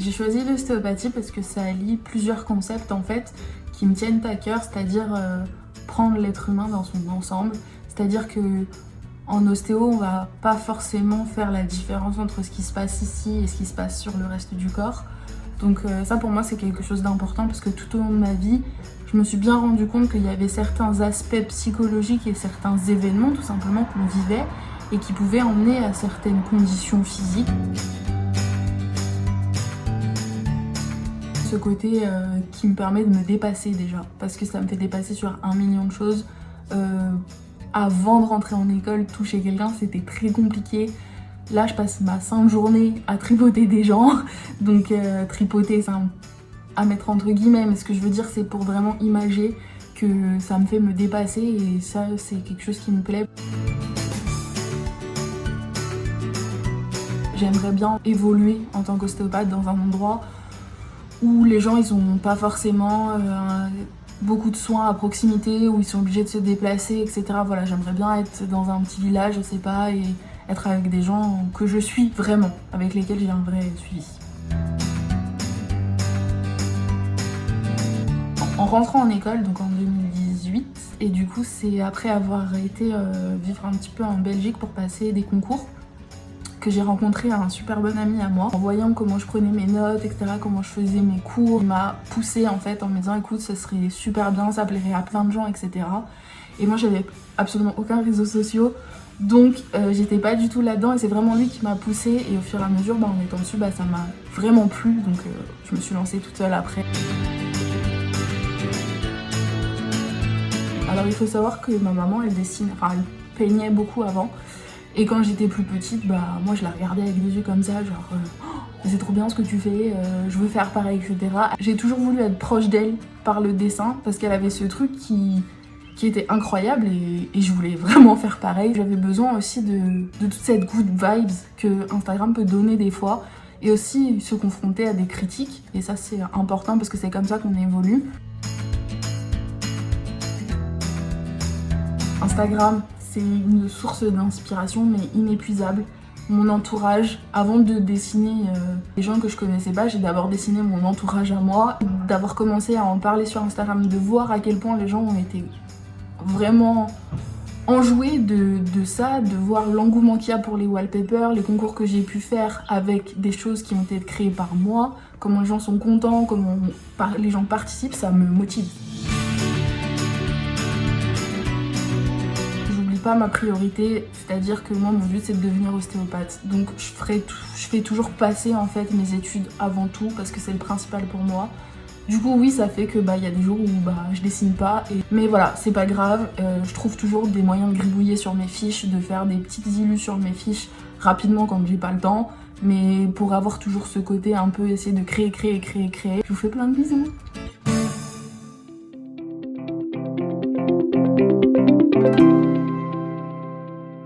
J'ai choisi l'ostéopathie parce que ça allie plusieurs concepts en fait qui me tiennent à cœur, c'est-à-dire prendre l'être humain dans son ensemble. C'est-à-dire que en ostéo, on va pas forcément faire la différence entre ce qui se passe ici et ce qui se passe sur le reste du corps. Donc ça pour moi c'est quelque chose d'important parce que tout au long de ma vie, je me suis bien rendu compte qu'il y avait certains aspects psychologiques et certains événements tout simplement qu'on vivait et qui pouvaient emmener à certaines conditions physiques. Ce côté qui me permet de me dépasser déjà, parce que ça me fait dépasser sur 1 million de choses. Avant de rentrer en école, toucher quelqu'un, c'était très compliqué. Là, je passe ma sainte journée à tripoter des gens. Donc tripoter, c'est à mettre entre guillemets, mais ce que je veux dire, c'est pour vraiment imager que ça me fait me dépasser et ça, c'est quelque chose qui me plaît. J'aimerais bien évoluer en tant qu'ostéopathe dans un endroit où les gens ils ont pas forcément beaucoup de soins à proximité, où ils sont obligés de se déplacer, etc. Voilà, j'aimerais bien être dans un petit village, je sais pas, et être avec des gens que je suis vraiment, avec lesquels j'ai un vrai suivi. En rentrant en école, donc en 2018, et du coup c'est après avoir été vivre un petit peu en Belgique pour passer des concours, que j'ai rencontré un super bon ami à moi. En voyant comment je prenais mes notes, etc., comment je faisais mes cours, il m'a poussé en fait en me disant écoute, ça serait super bien, ça plairait à plein de gens, etc. Et moi j'avais absolument aucun réseau social, donc j'étais pas du tout là-dedans et c'est vraiment lui qui m'a poussée et au fur et à mesure, en étant dessus, ça m'a vraiment plu, donc je me suis lancée toute seule après. Alors il faut savoir que ma maman elle dessine, enfin elle peignait beaucoup avant. Et quand j'étais plus petite, moi je la regardais avec des yeux comme ça, genre c'est trop bien ce que tu fais, je veux faire pareil, etc. J'ai toujours voulu être proche d'elle par le dessin parce qu'elle avait ce truc qui était incroyable et je voulais vraiment faire pareil. J'avais besoin aussi de toute cette good vibes que Instagram peut donner des fois et aussi se confronter à des critiques et ça c'est important parce que c'est comme ça qu'on évolue. Instagram, c'est une source d'inspiration mais inépuisable. Mon entourage, avant de dessiner les gens que je connaissais pas, j'ai d'abord dessiné mon entourage à moi. D'avoir commencé à en parler sur Instagram, de voir à quel point les gens ont été vraiment enjoués de ça, de voir l'engouement qu'il y a pour les wallpapers, les concours que j'ai pu faire avec des choses qui ont été créées par moi, comment les gens sont contents, comment les gens participent, ça me motive. Pas ma priorité, c'est-à-dire que moi mon but c'est de devenir ostéopathe, donc je fais toujours passer en fait mes études avant tout parce que c'est le principal pour moi. Du coup oui, ça fait que y a des jours où je dessine pas mais voilà, c'est pas grave, je trouve toujours des moyens de gribouiller sur mes fiches, de faire des petites illus sur mes fiches rapidement quand j'ai pas le temps, mais pour avoir toujours ce côté un peu essayer de créer. Je vous fais plein de bisous.